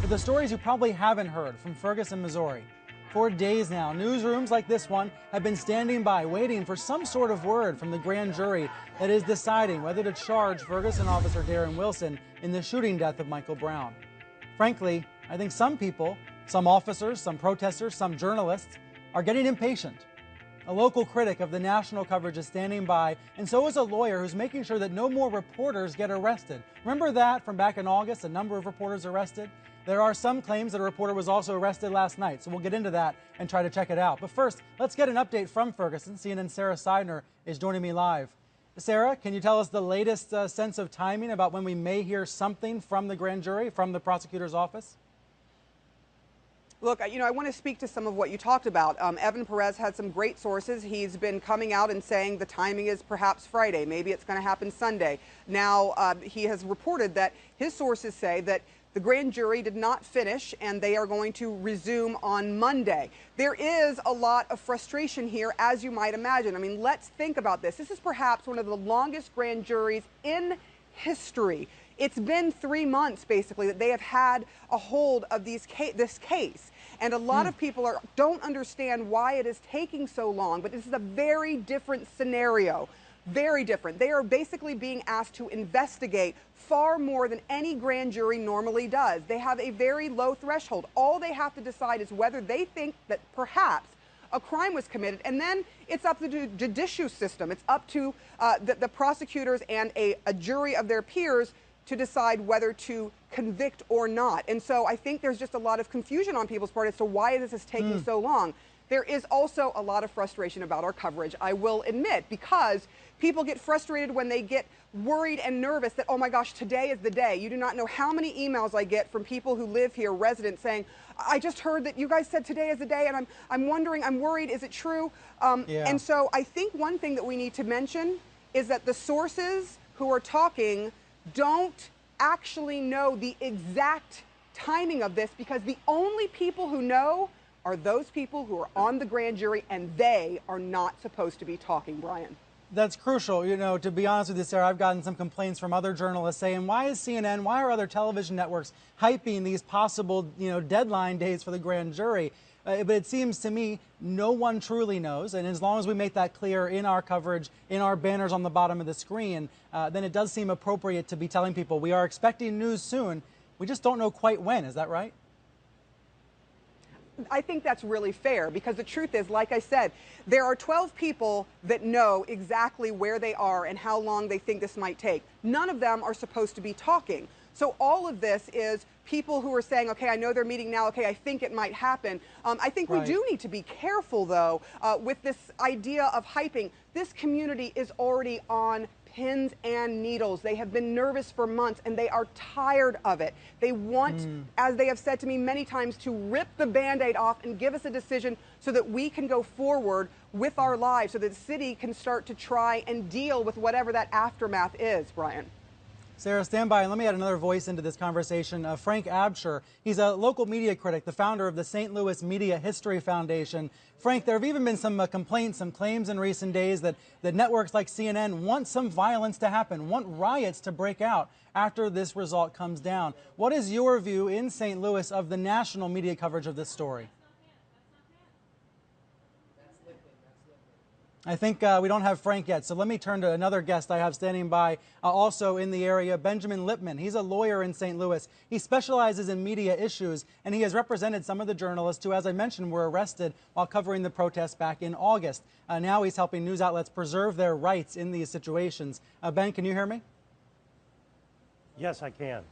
the stories you probably haven't heard from Ferguson, Missouri. For days now, newsrooms like this one have been standing by, waiting for some sort of word from the grand jury that is deciding whether to charge Ferguson officer Darren Wilson in the shooting death of Michael Brown. Frankly, I think some people, some officers, some protesters, some journalists are getting impatient. A local critic of the national coverage is standing by, and so is a lawyer who's making sure that no more reporters get arrested. Remember that from back in August, a number of reporters arrested? There are some claims that a reporter was also arrested last night, so we'll get into that and try to check it out. But first, let's get an update from Ferguson. CNN's Sarah Seidner is joining me live. Sarah, can you tell us the latest sense of timing about when we may hear something from the grand jury, from the prosecutor's office? Look, I want to speak to some of what you talked about. Evan Perez had some great sources. He's been coming out and saying the timing is perhaps Friday. Maybe it's going to happen Sunday. Now, he has reported that his sources say that the grand jury did not finish and they are going to resume on Monday. There is a lot of frustration here, as you might imagine. I mean, let's think about this. This is perhaps one of the longest grand juries in history. It's been 3 months, basically, that they have had a hold of this case. And a lot of people don't understand why it is taking so long, but this is a very different scenario. Very different. They are basically being asked to investigate far more than any grand jury normally does. They have a very low threshold. All they have to decide is whether they think that perhaps a crime was committed, and then it's up to the judicial system. It's up to the prosecutors and a jury of their peers to decide whether to convict or not. And so I think there's just a lot of confusion on people's part as to why this is taking so long. There is also a lot of frustration about our coverage, I will admit, because people get frustrated when they get worried and nervous that, oh my gosh, today is the day. You do not know how many emails I get from people who live here, residents, saying, I just heard that you guys said today is the day, and I'm wondering, I'm worried, is it true? And so I think one thing that we need to mention is that the sources who are talking don't actually know the exact timing of this, because the only people who know are those people who are on the grand jury, and they are not supposed to be talking, Brian. That's crucial. You know, to be honest with you, Sarah, I've gotten some complaints from other journalists saying, why is CNN, why are other television networks hyping these possible, deadline days for the grand jury? But it seems to me no one truly knows. And as long as we make that clear in our coverage, in our banners on the bottom of the screen, then it does seem appropriate to be telling people we are expecting news soon. We just don't know quite when. Is that right? I think that's really fair, because the truth is, like I said, there are 12 people that know exactly where they are and how long they think this might take. None of them are supposed to be talking. So all of this is people who are saying, okay, I know they're meeting now, okay, I think it might happen. I think we do need to be careful, though, with this idea of hyping. This community is already on pins and needles. They have been nervous for months, and they are tired of it. They want, as they have said to me many times, to rip the Band-Aid off and give us a decision so that we can go forward with our lives, so that the city can start to try and deal with whatever that aftermath is, Brian. Sarah, stand by and let me add another voice into this conversation. Frank Absher, he's a local media critic, the founder of the St. Louis Media History Foundation. Frank, there have even been some complaints, some claims in recent days that networks like CNN want some violence to happen, want riots to break out after this result comes down. What is your view in St. Louis of the national media coverage of this story? I think we don't have Frank yet, so let me turn to another guest I have standing by also in the area, Benjamin Lipman. He's a lawyer in St. Louis. He specializes in media issues, and he has represented some of the journalists who, as I mentioned, were arrested while covering the protests back in August. Now he's helping news outlets preserve their rights in these situations. Ben, can you hear me? Yes, I can.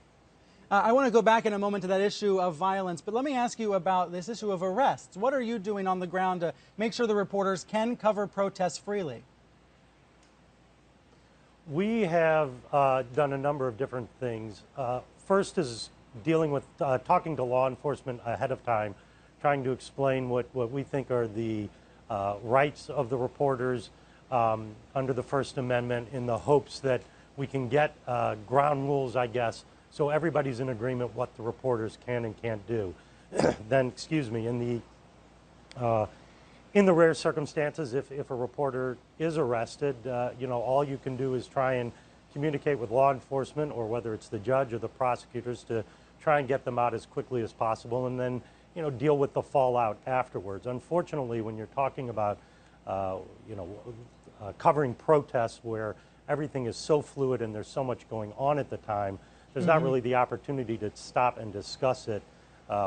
I want to go back in a moment to that issue of violence, but let me ask you about this issue of arrests. What are you doing on the ground to make sure the reporters can cover protests freely? We have done a number of different things. First is dealing with talking to law enforcement ahead of time, trying to explain what we think are the rights of the reporters under the First Amendment, in the hopes that we can get ground rules, I guess, so everybody's in agreement what the reporters can and can't do. Then, excuse me, in the rare circumstances, if a reporter is arrested, all you can do is try and communicate with law enforcement, or whether it's the judge or the prosecutors, to try and get them out as quickly as possible, and then deal with the fallout afterwards. Unfortunately, when you're talking about covering protests where everything is so fluid and there's so much going on at the time, there's not really the opportunity to stop and discuss it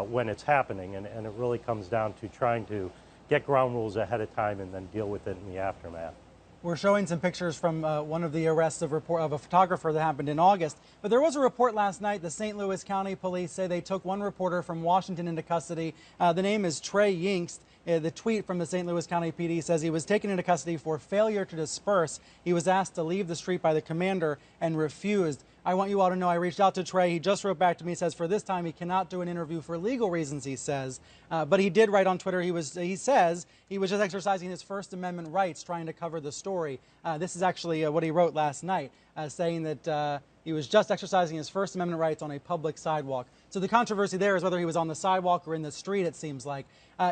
when it's happening, and it really comes down to trying to get ground rules ahead of time and then deal with it in the aftermath. We're showing some pictures from one of the arrests of a photographer that happened in August. But there was a report last night. The St. Louis County Police say they took one reporter from Washington into custody. The name is Trey Yingst. The tweet from the St. Louis County PD says he was taken into custody for failure to disperse. He was asked to leave the street by the commander and refused. I want you all to know I reached out to Trey. He just wrote back to me. He says for this time he cannot do an interview for legal reasons, he says. But he did write on Twitter he says he was just exercising his First Amendment rights trying to cover the story. This is actually what he wrote last night, saying that he was just exercising his First Amendment rights on a public sidewalk. So the controversy there is whether he was on the sidewalk or in the street, it seems like.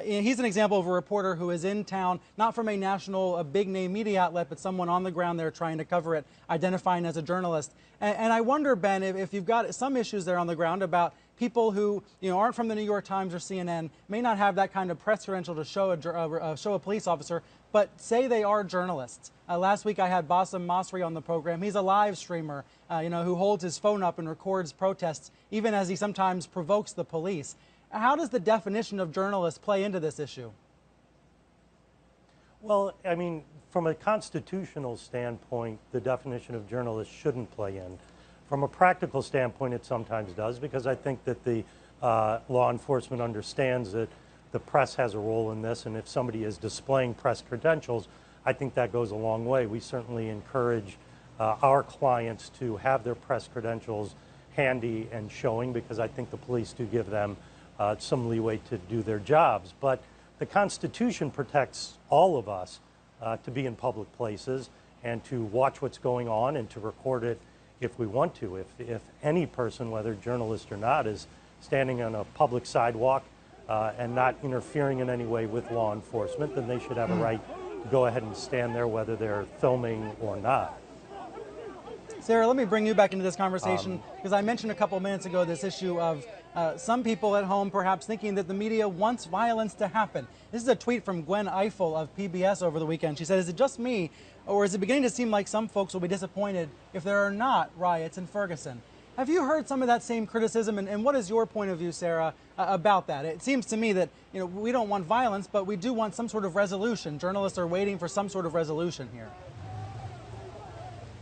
He's an example of a reporter who is in town, not from a national, big-name media outlet, but someone on the ground there trying to cover it, identifying as a journalist. And I wonder, Ben, if you've got some issues there on the ground about people who aren't from the New York Times or CNN, may not have that kind of press credential to show a police officer, but say they are journalists. Last week I had Bassem Masri on the program. He's a live streamer, who holds his phone up and records protests, even as he sometimes provokes the police. How does the definition of journalist play into this issue? Well, I mean, from a constitutional standpoint, the definition of journalist shouldn't play in. From a practical standpoint, it sometimes does, because I think that the law enforcement understands that the press has a role in this, and if somebody is displaying press credentials, I think that goes a long way. We certainly encourage our clients to have their press credentials handy and showing, because I think the police do give them some leeway to do their jobs. But the Constitution protects all of us to be in public places and to watch what's going on and to record it if we want to. If any person, whether journalist or not, is standing on a public sidewalk and not interfering in any way with law enforcement, then they should have a right to go ahead and stand there whether they're filming or not. Sarah, let me bring you back into this conversation, because I mentioned a couple of minutes ago this issue of some people at home perhaps thinking that the media wants violence to happen. This is a tweet from Gwen Eiffel of PBS over the weekend. She said, "Is it just me, or is it beginning to seem like some folks will be disappointed if there are not riots in Ferguson?" Have you heard some of that same criticism, and what is your point of view, Sarah, about that? It seems to me that we don't want violence, but we do want some sort of resolution. Journalists are waiting for some sort of resolution here.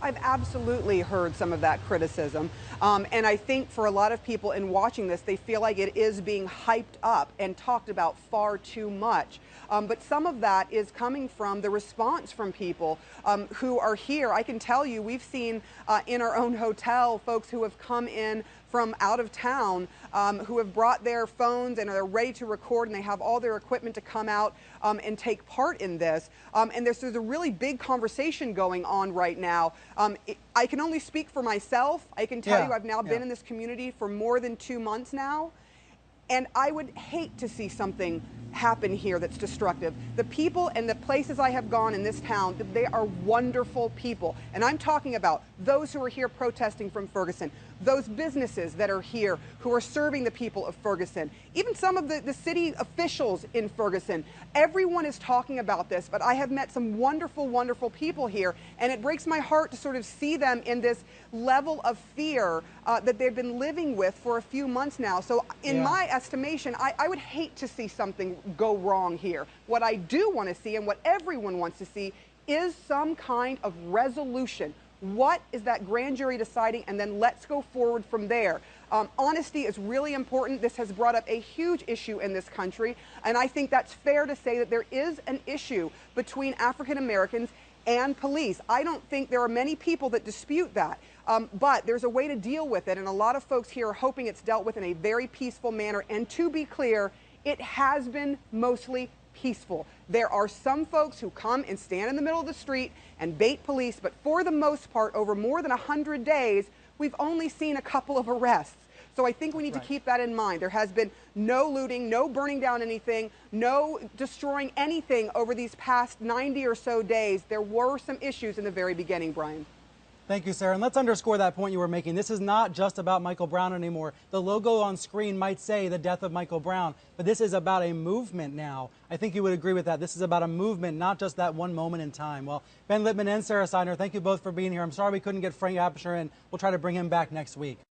I've absolutely heard some of that criticism. And I think for a lot of people in watching this, they feel like it is being hyped up and talked about far too much. But some of that is coming from the response from people who are here. I can tell you, we've seen in our own hotel folks who have come in from out of town who have brought their phones and are ready to record, and they have all their equipment to come out and take part in this. And there's a really big conversation going on right now. I can only speak for myself. I can tell you I've now been in this community for more than 2 months now, and I would hate to see something happen here that's destructive. The people and the places I have gone in this town, they are wonderful people. And I'm talking about those who are here protesting from Ferguson, those businesses that are here who are serving the people of Ferguson, even some of the city officials in Ferguson. Everyone is talking about this, but I have met some wonderful, wonderful people here, and it breaks my heart to sort of see them in this level of fear that they've been living with for a few months now. So in my estimation, I would hate to see something go wrong here. What I do want to see, and what everyone wants to see, is some kind of resolution. What is that grand jury deciding? And then let's go forward from there. Honesty is really important. This has brought up a huge issue in this country, and I think that's fair to say that there is an issue between African Americans and police. I don't think there are many people that dispute that, but there's a way to deal with it, and a lot of folks here are hoping it's dealt with in a very peaceful manner. And to be clear, it has been mostly peaceful. There are some folks who come and stand in the middle of the street and bait police, but for the most part, over more than 100 days, we've only seen a couple of arrests. So I think we need to keep that in mind. There has been no looting, no burning down anything, no destroying anything over these past 90 or so days. There were some issues in the very beginning, Brian. Thank you, Sarah. And let's underscore that point you were making. This is not just about Michael Brown anymore. The logo on screen might say the death of Michael Brown, but this is about a movement now. I think you would agree with that. This is about a movement, not just that one moment in time. Well, Ben Lippman and Sarah Seidner, thank you both for being here. I'm sorry we couldn't get Frank Apsher in. We'll try to bring him back next week.